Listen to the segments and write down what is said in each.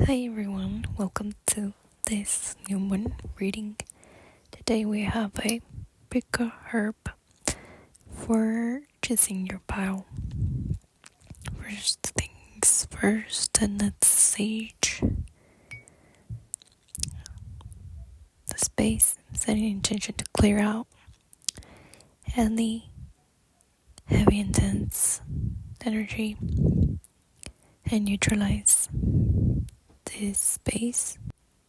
Hi everyone, welcome to this new moon reading. Today we have a pick a herb for choosing your pile. First things first, and that's sage. The space, setting intention to clear out any heavy, intense energy and neutralize this space.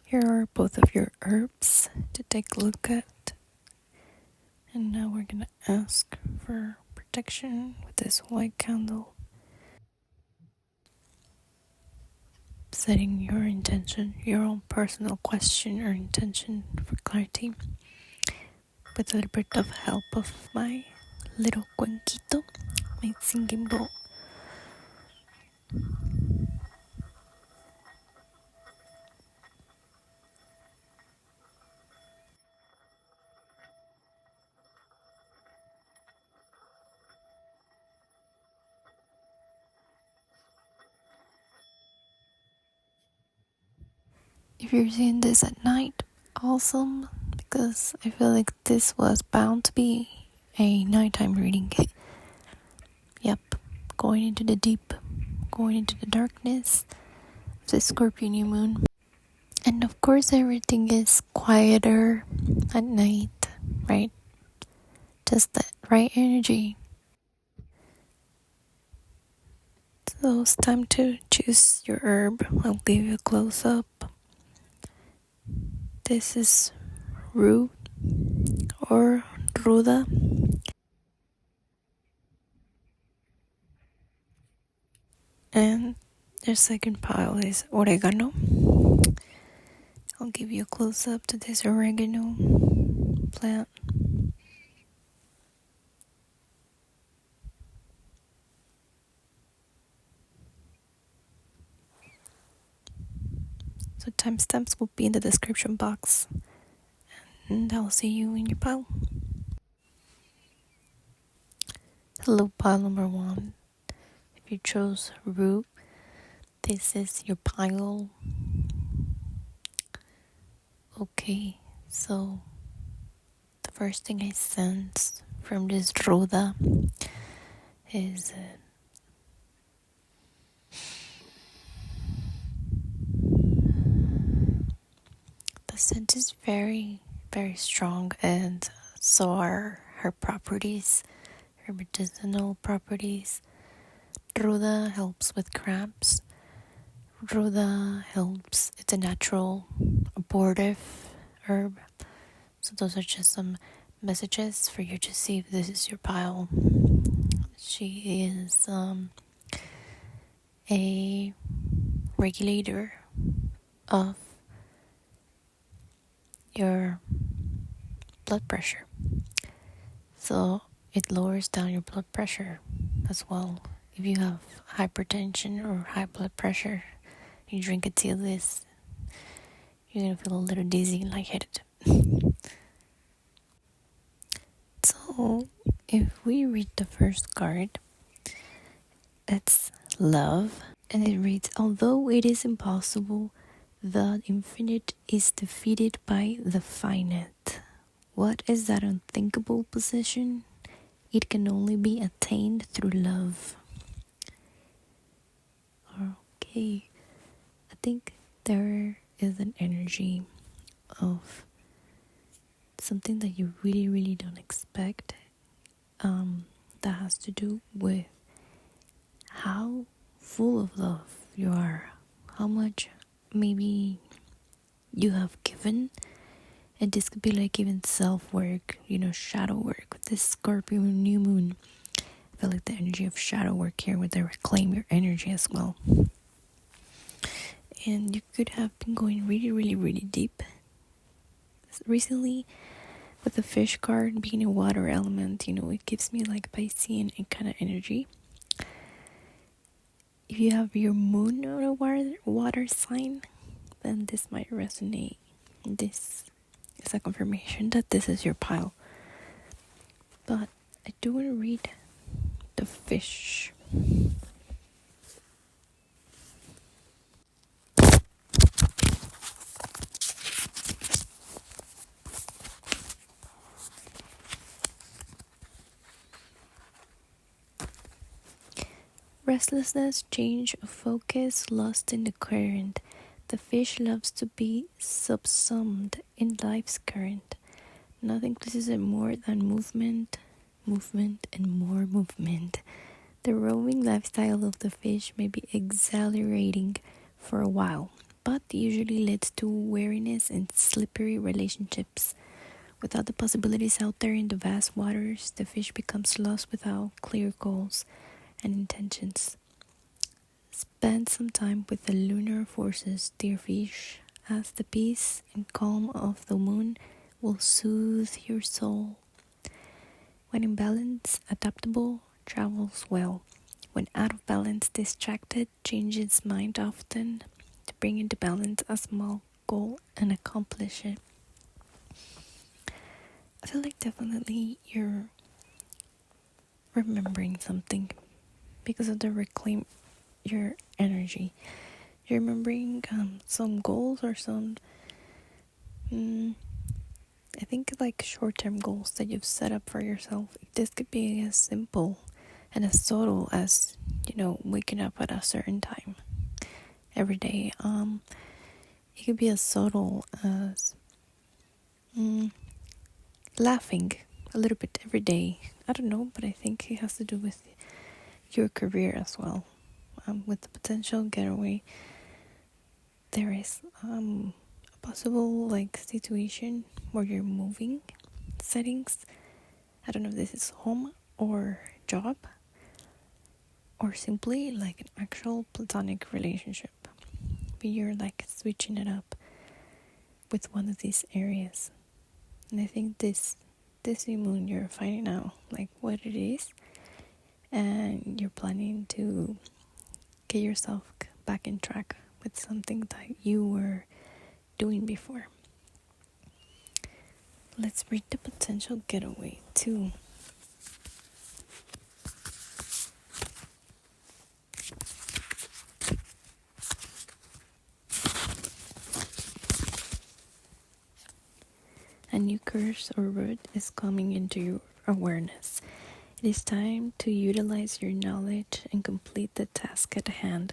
Here are both of your herbs to take a look at. And now we're gonna ask for protection with this white candle. Setting your intention, your own personal question or intention for clarity. With a little bit of help of my little cuenquito, my singing bowl. If you're seeing this at night, awesome, because I feel like this was bound to be a nighttime reading. Yep, going into the deep, going into the darkness of the Scorpio new moon. And of course everything is quieter at night, right? Just that right energy. So it's time to choose your herb. I'll give you a close up. This is Ruda or Ruda. And the second pile is Orégano. I'll give you a close up to this oregano plant. So timestamps will be in the description box. And I'll see you in your pile. Hello, pile number 1. If you chose root, this is your pile. Okay, so the first thing I sense from this Ruda is the scent is very, very strong, and so are her properties, her medicinal properties. Ruda helps with cramps. Ruda helps, it's a natural abortive herb. So those are just some messages for you to see if this is your pile. She is a regulator of your blood pressure. So it lowers down your blood pressure as well. If you have hypertension or high blood pressure, you drink a tea of this, you're gonna feel a little dizzy and lightheaded. So if we read the first card, it's love, and it reads, although it is impossible, the infinite is defeated by the finite. What is that unthinkable position? It can only be attained through love. Okay, I think there is an energy of something that you really, really don't expect. That has to do with how full of love you are, how much maybe you have given. And this could be like even self-work, shadow work with this Scorpio new moon. I feel like the energy of shadow work here with the reclaim your energy as well. And you could have been going really, really, really deep recently. With the fish card being a water element, it gives me like Piscean and kind of energy. If you have your moon on a water sign, then this might resonate. This is a confirmation that this is your pile. But I do want to read the fish. Restlessness, change of focus, lost in the current. The fish loves to be subsumed in life's current. Nothing pleases it more than movement, movement, and more movement. The roving lifestyle of the fish may be exhilarating for a while, but usually leads to weariness and slippery relationships. Without the possibilities out there in the vast waters, the fish becomes lost without clear goals and intentions. Spend some time with the lunar forces, dear fish, as the peace and calm of the moon will soothe your soul. When in balance, adaptable, travels well. When out of balance, distracted, changes mind often. To bring into balance a small goal and accomplish it. I feel like definitely you're remembering something because of the reclaim your energy. You're remembering some goals or some I think like short-term goals that you've set up for yourself. This could be as simple and as subtle as, waking up at a certain time every day. It could be as subtle as laughing a little bit every day. I don't know, but I think it has to do with your career as well. With the potential getaway, there is a possible situation where you're moving settings. I don't know if this is home or job or simply like an actual platonic relationship, but you're switching it up with one of these areas. And I think this new moon, you're finding out what it is, and you're planning to get yourself back in track with something that you were doing before. Let's read the potential getaway too. A new curse or root is coming into your awareness. It is time to utilize your knowledge and complete the task at hand.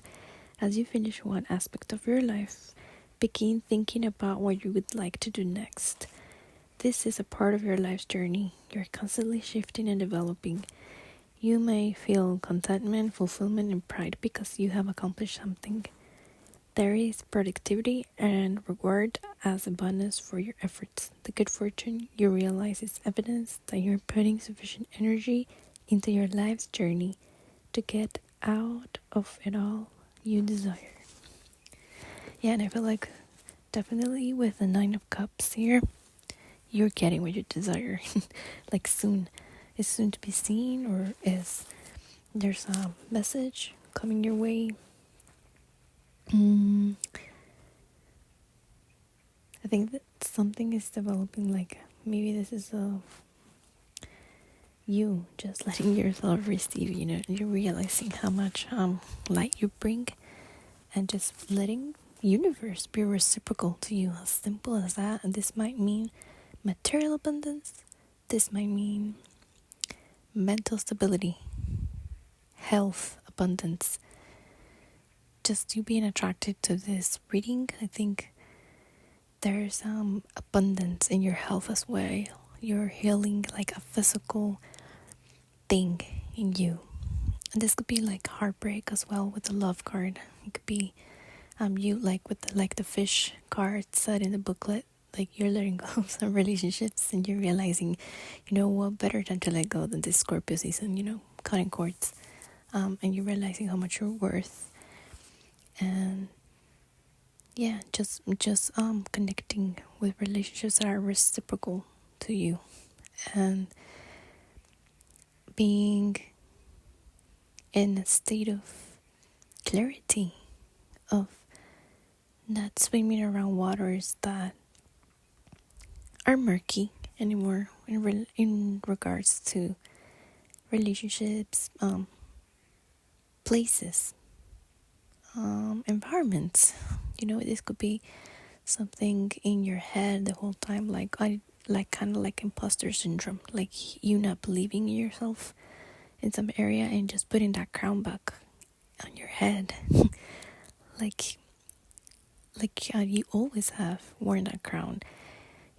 As you finish one aspect of your life, begin thinking about what you would like to do next. This is a part of your life's journey. You're constantly shifting and developing. You may feel contentment, fulfillment, and pride because you have accomplished something. There is productivity and reward as a bonus for your efforts. The good fortune you realize is evidence that you're putting sufficient energy into your life's journey to get out of it all you desire. Yeah, and I feel like definitely with the 9 of Cups here, you're getting what you desire. Soon. Is soon to be seen, or is there's a message coming your way? I think that something is developing, maybe this is you just letting yourself receive, you're realizing how much light you bring, and just letting universe be reciprocal to you, as simple as that. And this might mean material abundance, this might mean mental stability, health abundance. Just you being attracted to this reading, I think there's abundance in your health as well. You're healing a physical thing in you. And this could be heartbreak as well with the love card. It could be you with the fish card said in the booklet, you're letting go of some relationships and you're realizing, what better time to let go than this Scorpio season, cutting cords. And you're realizing how much you're worth. And yeah, just connecting with relationships that are reciprocal to you, and being in a state of clarity, of not swimming around waters that are murky anymore in regards to relationships, places, environments. This could be something in your head the whole time, kind of like imposter syndrome, you not believing in yourself in some area and just putting that crown back on your head. like you always have worn that crown.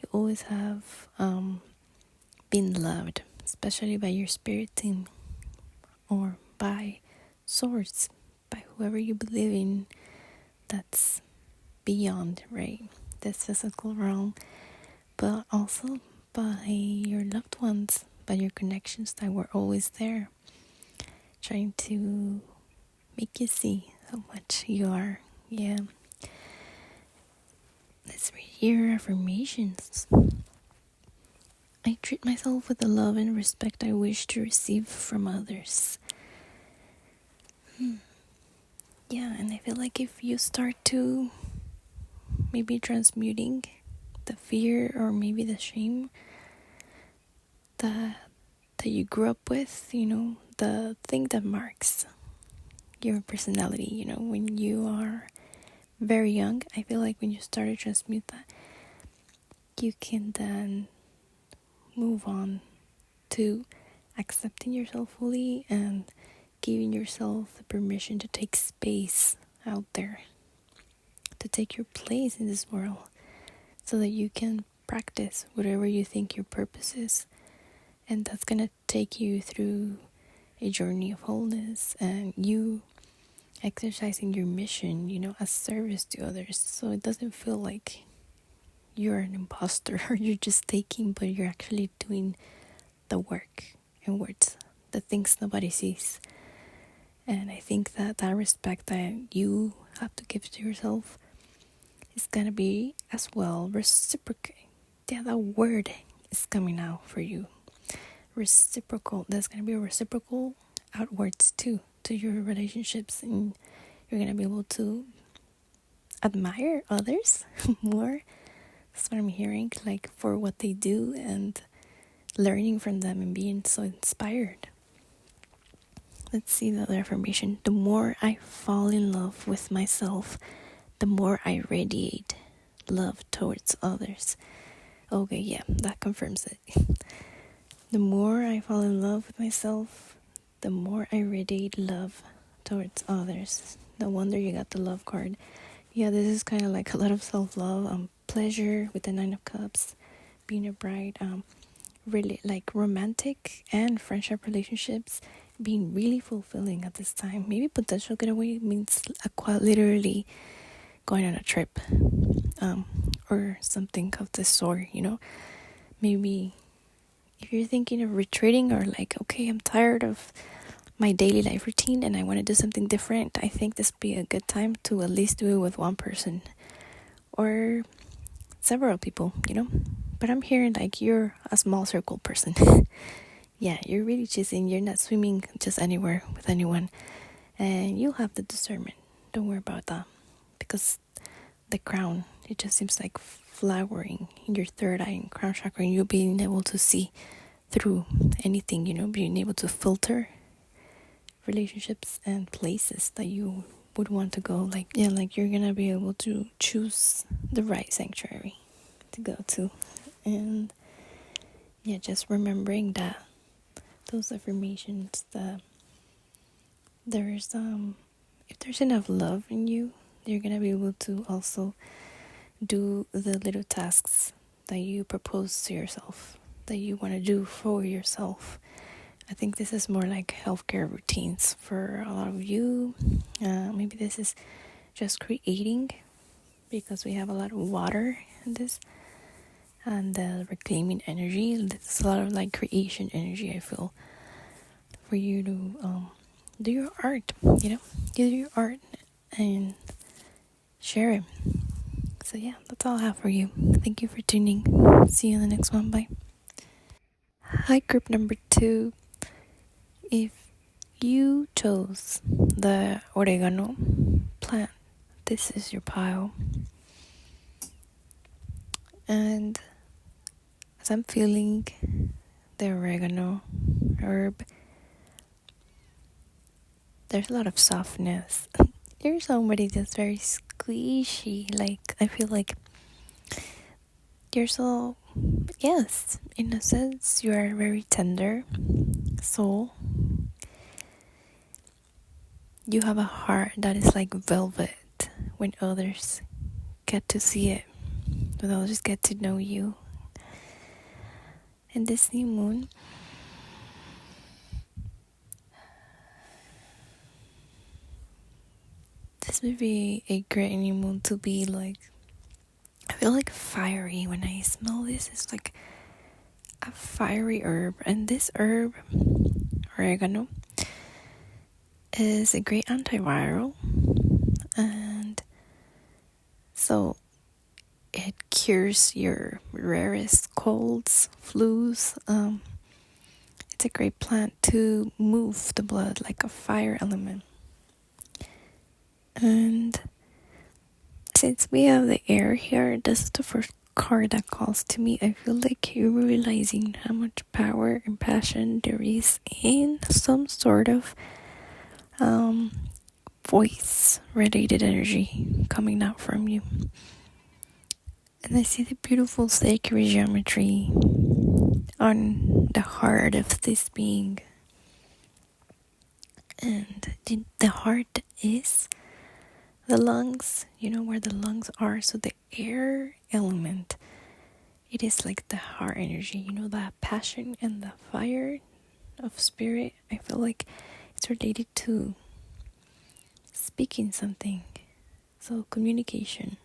You always have been loved, especially by your spirit team or by source, by whoever you believe in that's beyond, right, this physical realm, but also by your loved ones, by your connections that were always there, trying to make you see how much you are. Yeah. Let's read your affirmations. I treat myself with the love and respect I wish to receive from others. Yeah, and I feel like if you start to maybe transmuting the fear or maybe the shame that you grew up with, the thing that marks your personality, when you are very young, I feel like when you start to transmute that, you can then move on to accepting yourself fully and giving yourself the permission to take space out there, to take your place in this world, so that you can practice whatever you think your purpose is. And that's going to take you through a journey of wholeness and you exercising your mission, as service to others. So it doesn't feel like you're an imposter or you're just taking, but you're actually doing the work and words, the things nobody sees. And I think that respect that you have to give to yourself is going to be as well reciprocal. Yeah, that word is coming out for you. Reciprocal. There's going to be a reciprocal outwards too, to your relationships, and you're going to be able to admire others more. That's what I'm hearing, like for what they do and learning from them and being so inspired. Let's see the other affirmation. The more I fall in love with myself, the more I radiate love towards others. Okay, yeah, that confirms it. The more I fall in love with myself, the more I radiate love towards others. No wonder you got the love card. Yeah, this is kind of like a lot of self-love, pleasure with the 9 of Cups, being a bride, really like romantic and friendship relationships being really fulfilling at this time. Maybe potential getaway means quite literally going on a trip, or something of this sort, Maybe if you're thinking of retreating or like, okay, I'm tired of my daily life routine and I want to do something different, I think this would be a good time to at least do it with one person or several people, But I'm hearing like you're a small circle person. Yeah, you're really choosing. You're not swimming just anywhere with anyone. And you'll have the discernment. Don't worry about that. Because the crown, it just seems like flowering in your third eye and crown chakra. And you'll being able to see through anything, being able to filter relationships and places that you would want to go. Like you're going to be able to choose the right sanctuary to go to. And yeah, just remembering that those affirmations, that there's if there's enough love in you, you're gonna be able to also do the little tasks that you propose to yourself, that you want to do for yourself. I think this is more like healthcare routines for a lot of you. Maybe this is just creating, because we have a lot of water in this, and the reclaiming energy. It's a lot of like creation energy, I feel, for you to do your art, do your art and share it. So yeah, that's all I have for you. Thank you for tuning. See you in the next one. Bye. Hi, group number 2. If you chose the oregano plant, this is your pile. And as I'm feeling the oregano herb, there's a lot of softness. You're somebody that's very squishy. Like, I feel like you're so, yes, in a sense, you are a very tender soul. you have a heart that is like velvet when others get to see it, when others get to know you. And this new moon, this would be a great new moon to be like, I feel like fiery when I smell this. It's like a fiery herb, and this herb, oregano, is a great antiviral, and so it cures your rarest colds, flus. It's a great plant to move the blood like a fire element. And since we have the air here, this is the first card that calls to me. I feel like you're realizing how much power and passion there is in some sort of voice radiated energy coming out from you. And I see the beautiful sacred geometry on the heart of this being. And the heart is the lungs, you know where the lungs are. So the air element, it is like the heart energy, you know, that passion and the fire of spirit. I feel like it's related to speaking something. So communication.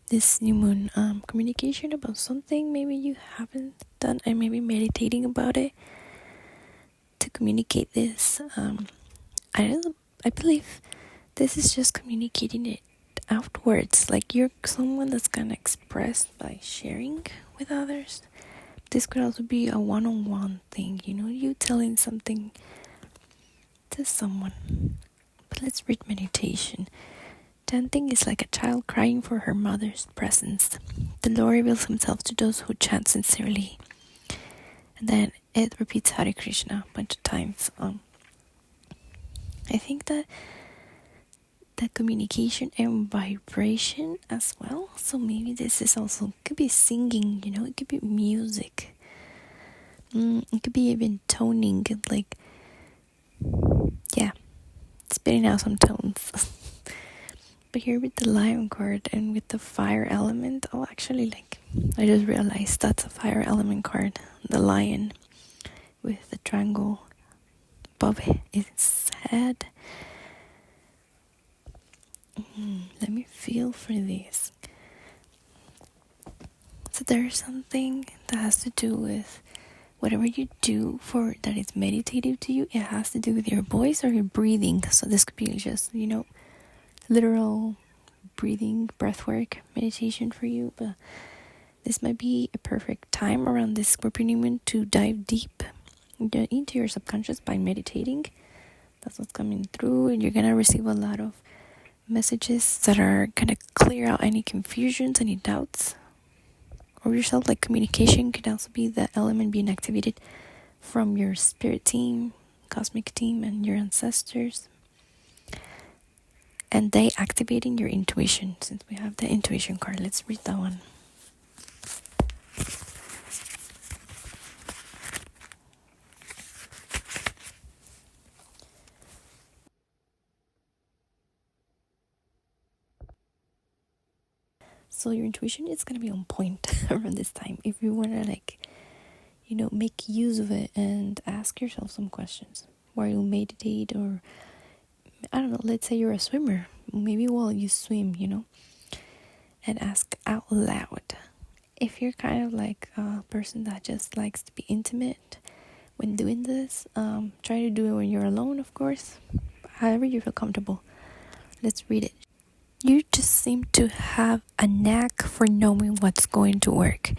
This new moon, communication about something maybe you haven't done, and maybe meditating about it to communicate this. I believe this is just communicating it outwards, like you're someone that's gonna express by sharing with others. This could also be a one-on-one thing, you know, you telling something to someone. But let's read meditation. Chanting is like a child crying for her mother's presence. The Lord reveals himself to those who chant sincerely. And then it repeats Hare Krishna a bunch of times. I think that the communication and vibration as well. So maybe this is also, could be singing, you know, it could be music. It could be even toning, like, yeah, spitting out some tones. But here with the lion card and with the fire element, actually, like, I just realized that's a fire element card. The lion with the triangle above its head. Let me feel for this. So there's something that has to do with whatever you do for that is meditative to you. It has to do with your voice or your breathing. So this could be just, you know, literal breathing, breathwork, meditation for you. But this might be a perfect time around this Scorpio new moon to dive deep into your subconscious by meditating. That's what's coming through, and you're gonna receive a lot of messages that are gonna clear out any confusions, any doubts of yourself. Like communication could also be the element being activated from your spirit team, cosmic team, and your ancestors, and they activating your intuition. Since we have the intuition card, let's read that one. So your intuition is gonna be on point around this time. If you wanna, like, you know, make use of it and ask yourself some questions while you meditate, or I don't know, let's say you're a swimmer, maybe while you swim, you know, and ask out loud. If you're kind of like a person that just likes to be intimate when doing this, try to do it when you're alone, of course, however you feel comfortable. Let's read it. You just seem to have a knack for knowing what's going to work.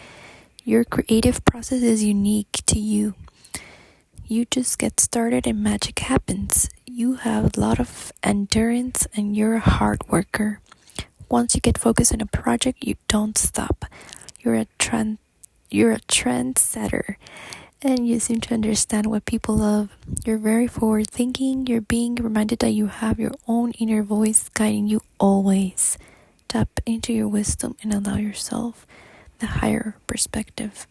Your creative process is unique to you. You just get started and magic happens. You have a lot of endurance and you're a hard worker. Once you get focused on a project, you don't stop. You're a trendsetter, and you seem to understand what people love. You're very forward thinking. You're being reminded that you have your own inner voice guiding you always. Tap into your wisdom and allow yourself the higher perspective.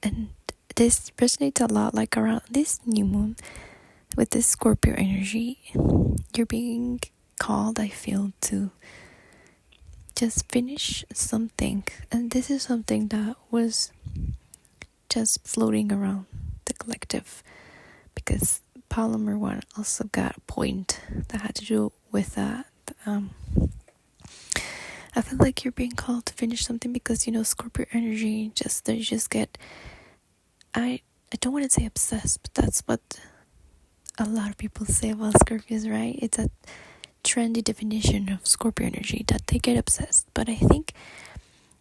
And this resonates a lot, like around this new moon. with this Scorpio energy, you're being called, I feel, to just finish something. And this is something that was just floating around the collective, because pile number 1 also got a point that had to do with that. I feel like you're being called to finish something because, Scorpio energy, they just get, I don't want to say obsessed, but that's what a lot of people say about Scorpios, right? It's a trendy definition of Scorpio energy that they get obsessed. But I think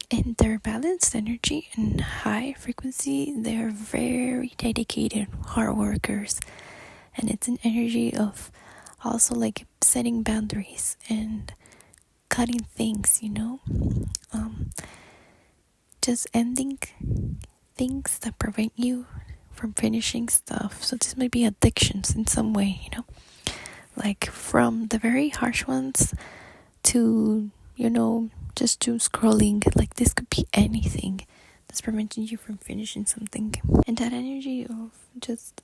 in their balanced energy and high frequency, they're very dedicated, hard workers. And it's an energy of also like setting boundaries and cutting things, just ending things that prevent you from finishing stuff. So this might be addictions in some way, like from the very harsh ones to, just doom scrolling. Like this could be anything that's preventing you from finishing something. And that energy of just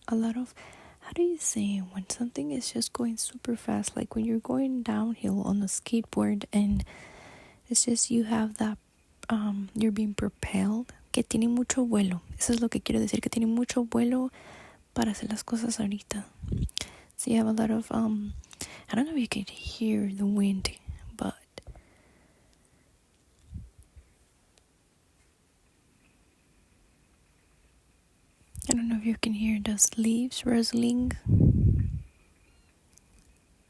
a lot of, how do you say, when something is just going super fast, like when you're going downhill on a skateboard and it's just you have that, you're being propelled, que tiene mucho vuelo. Eso es lo que quiero decir, que tiene mucho vuelo para hacer las cosas ahorita. So you have a lot of, I don't know if you can hear the wind, but I don't know if you can hear those leaves rustling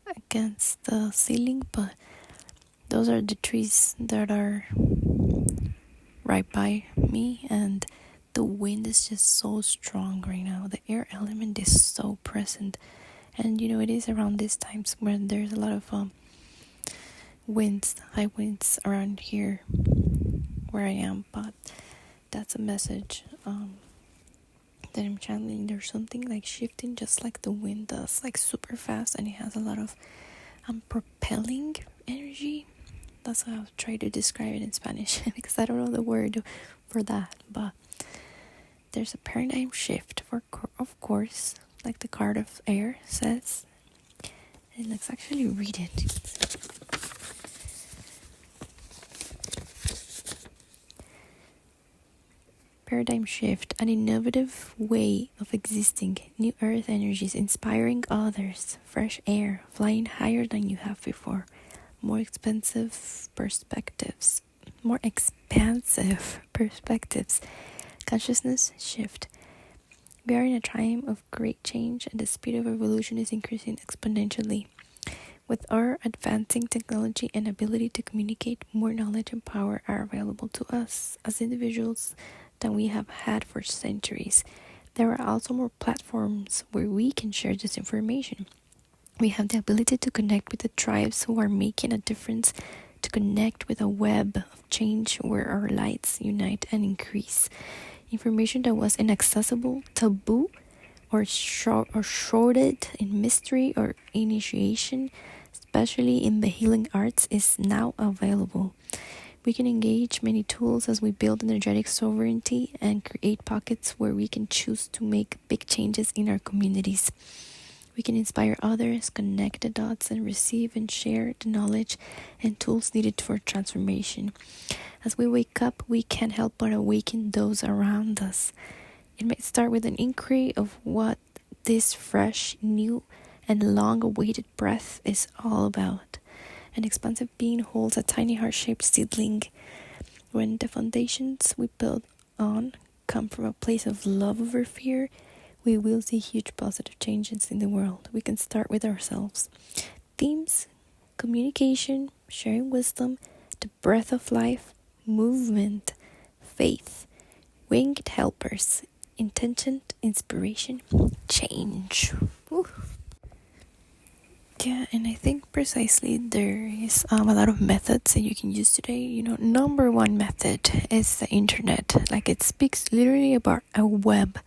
against the ceiling, but those are the trees that are right by me, and the wind is just so strong right now. The air element is so present, and it is around these times when there's a lot of high winds around here where I am. But that's a message that I'm channeling. There's something like shifting, just like the wind does, like super fast, and it has a lot of propelling energy. That's how I'll try to describe it in Spanish because I don't know the word for that. But there's a paradigm shift, of course, like the card of air says. And let's actually read it. Paradigm shift, an innovative way of existing, new earth energies, inspiring others, fresh air, flying higher than you have before, more expansive perspectives, consciousness shift. We are in a time of great change, and the speed of evolution is increasing exponentially. With our advancing technology and ability to communicate, more knowledge and power are available to us as individuals than we have had for centuries. There are also more platforms where we can share this information. We have the ability to connect with the tribes who are making a difference, to connect with a web of change where our lights unite and increase. Information that was inaccessible, taboo, or shrouded in mystery or initiation, especially in the healing arts, is now available. We can engage many tools as we build energetic sovereignty and create pockets where we can choose to make big changes in our communities. We can inspire others, connect the dots, and receive and share the knowledge and tools needed for transformation. As we wake up, we can't help but awaken those around us. It may start with an inquiry of what this fresh, new, and long-awaited breath is all about. An expansive being holds a tiny heart-shaped seedling. When the foundations we build on come from a place of love over fear, we will see huge positive changes in the world. We can start with ourselves. Themes: communication, sharing wisdom, the breath of life, movement, faith, winged helpers, intention, inspiration, change. Woo. Yeah, and I think precisely there is a lot of methods that you can use today. Number one method is the internet. Like, it speaks literally about a web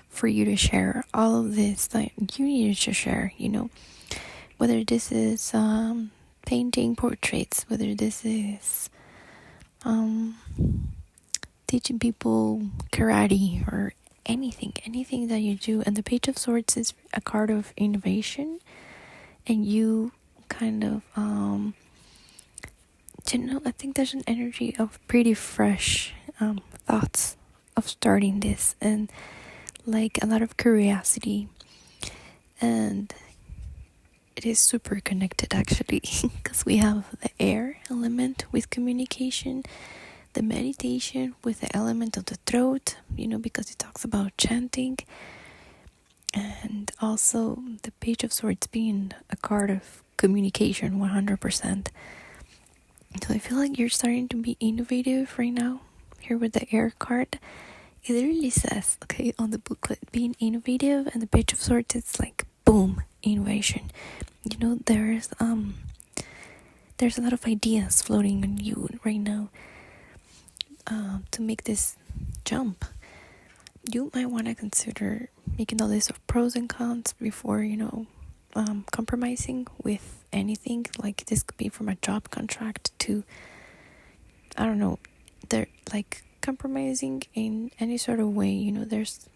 for you to share all of this that you need to share, whether this is painting portraits, whether this is teaching people karate or anything that you do. And the Page of Swords is a card of innovation, and you kind of I think there's an energy of pretty fresh thoughts of starting this, and like a lot of curiosity, and it is super connected actually because we have the air element with communication, the meditation with the element of the throat, because it talks about chanting, and also the Page of Swords being a card of communication 100%. So I feel like you're starting to be innovative right now here with the air card. It literally says, okay, on the booklet, being innovative, and the Page of Swords, it's like boom, innovation. There's a lot of ideas floating on you right now to make this jump. You might want to consider making a list of pros and cons before compromising with anything. Like this could be from a job contract to, I don't know, they're like compromising in any sort of way. There's,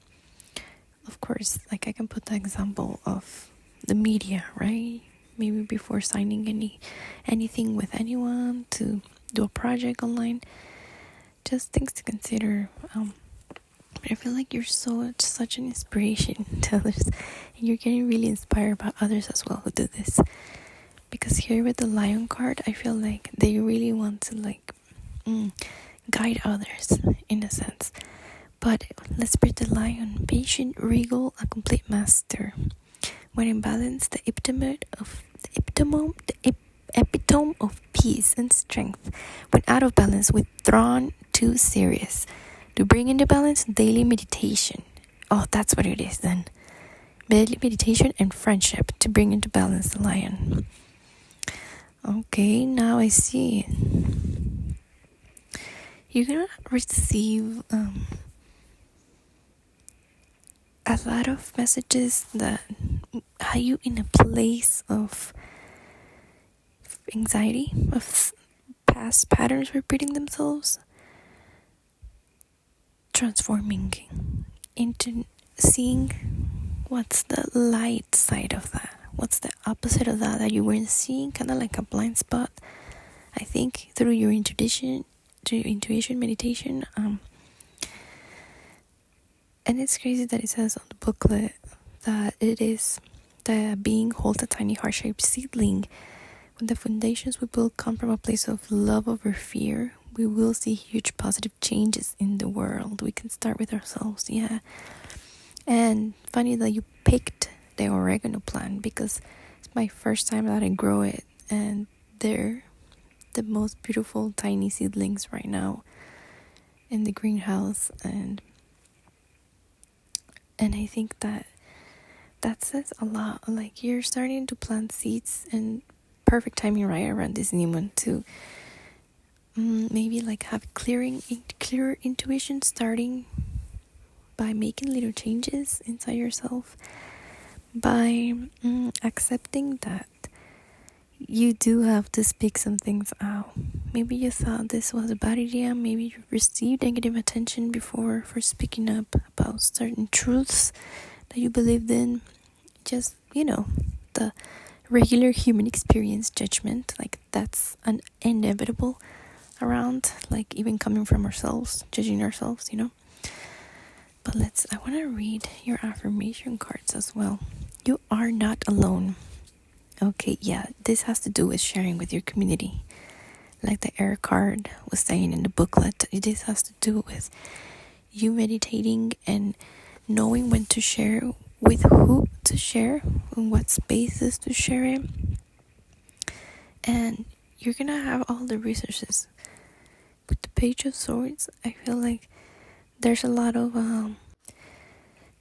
of course, like I can put the example of the media, right? Maybe before signing anything with anyone to do a project online, just things to consider. But I feel like you're such an inspiration to others, and you're getting really inspired by others as well who do this. Because here with the Lion card, I feel like they really want to guide others in a sense. But let's read the Lion: patient, regal, a complete master. When in balance, the epitome of peace and strength. When out of balance, withdrawn, too serious. To bring into balance, daily meditation. Oh, that's what it is then. Daily meditation and friendship to bring into balance the Lion. Okay, now I see. You're gonna receive a lot of messages that have you in a place of anxiety, of past patterns repeating themselves, transforming into seeing what's the light side of that, what's the opposite of that you weren't seeing, kind of like a blind spot. I think through your intuition meditation, and it's crazy that it says on the booklet that it is the being holds a tiny heart-shaped seedling. When the foundations we build come from a place of love over fear, we will see huge positive changes in the world. We can start with ourselves, yeah. And funny that you picked the oregano plant, because it's my first time that I grow it, and they're the most beautiful tiny seedlings right now in the greenhouse, and I think that says a lot. Like, you're starting to plant seeds, and perfect timing right around this new moon to maybe like have clearer intuition, starting by making little changes inside yourself, by accepting that you do have to speak some things out. Maybe you thought this was a bad idea, maybe you received negative attention before for speaking up about certain truths that you believed in. Just, the regular human experience judgment, like that's an inevitable around, like even coming from ourselves, judging ourselves, But I want to read your affirmation cards as well. You are not alone. Okay, yeah, this has to do with sharing with your community. Like the air card was saying in the booklet, this has to do with you meditating and knowing when to share, with who to share, in what spaces to share it. And you're gonna have all the resources. With the Page of Swords, I feel like there's a lot of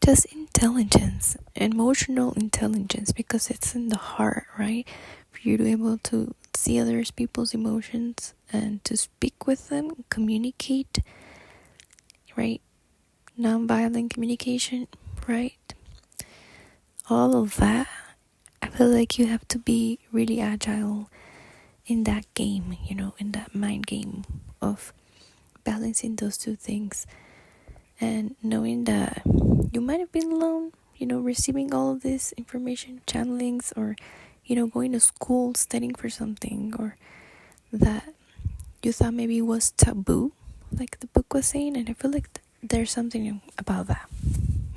just intelligence, emotional intelligence, because it's in the heart, right? For you to be able to see other people's emotions and to speak with them, communicate, right? Non-violent communication, right? All of that, I feel like you have to be really agile in that game, in that mind game of balancing those two things. and knowing that you might have been alone, receiving all of this information, channelings, or going to school, studying for something, or that you thought maybe it was taboo, like the book was saying. And I feel like there's something about that.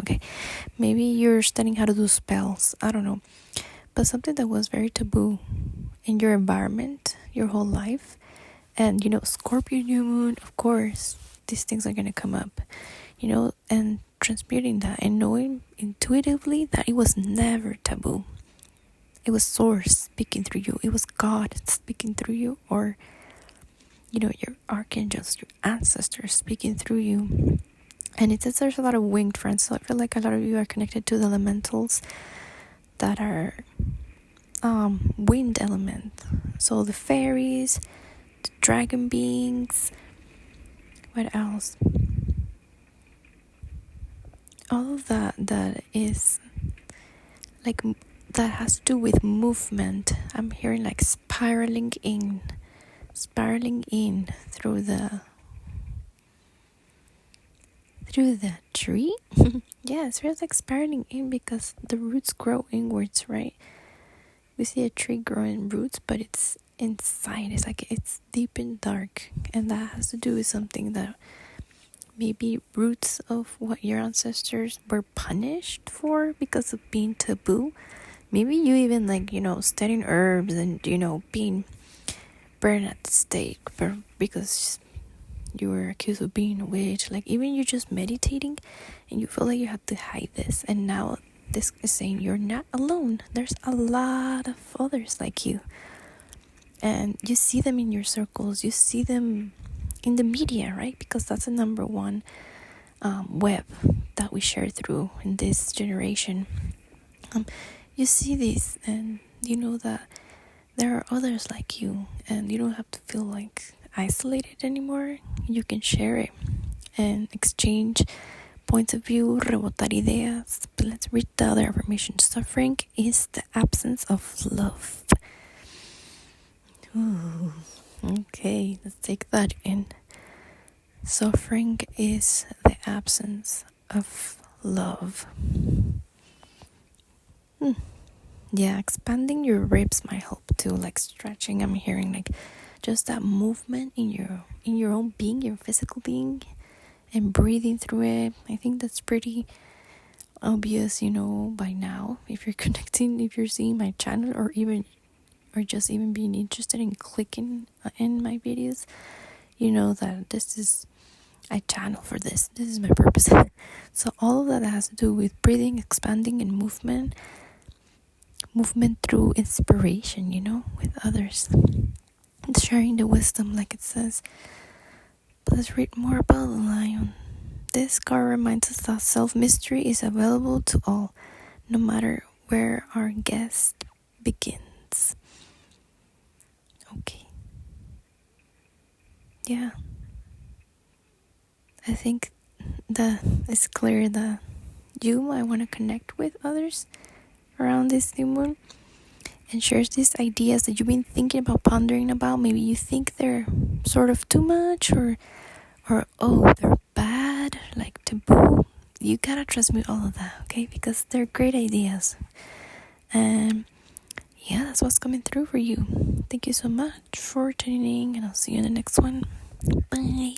Okay, maybe you're studying how to do spells, I don't know, but something that was very taboo in your environment your whole life. And Scorpio new moon, of course these things are going to come up, and transmuting that and knowing intuitively that it was never taboo. It was source speaking through you, it was God speaking through you, or your archangels, your ancestors speaking through you. And it says there's a lot of winged friends, so I feel like a lot of you are connected to the elementals that are wind element. So the fairies, the dragon beings, what else? All of that is like that has to do with movement. I'm hearing like spiraling in through the tree. Yeah, it's really like spiraling in because the roots grow inwards, right? We see a tree growing roots, but it's inside. It's like it's deep and dark, and that has to do with something that maybe roots of what your ancestors were punished for because of being taboo. Maybe you even like studying herbs and being burned at the stake because you were accused of being a witch. Like even you're just meditating and you feel like you have to hide this, and now this is saying you're not alone. There's a lot of others like you, and you see them in your circles, you see them in the media, right? Because that's the number one web that we share through in this generation. You see these, and you know that there are others like you, and you don't have to feel like isolated anymore. You can share it and exchange points of view, rebotar ideas. But let's read the other affirmation. Suffering is the absence of love. Ooh, okay, let's take that in. Suffering is the absence of love. Yeah, expanding your ribs might help too, like stretching. I'm hearing like just that movement in your own being, your physical being, and breathing through it. I think that's pretty obvious, by now. If you're connecting, if you're seeing my channel, or just even being interested in clicking in my videos, that this is I channel for this. This is my purpose. So all of that has to do with breathing, expanding, and movement through inspiration, with others, and sharing the wisdom, like it says. But let's read more about the lion. This card reminds us that self-mystery is available to all, no matter where our guest begins. Okay. Yeah. I think that it's clear that you might want to connect with others around this new moon and share these ideas that you've been thinking about, pondering about. Maybe you think they're sort of too much, or oh, they're bad, like taboo. You gotta transmute all of that, okay? Because they're great ideas. And yeah, that's what's coming through for you. Thank you so much for tuning in, and I'll see you in the next one. Bye.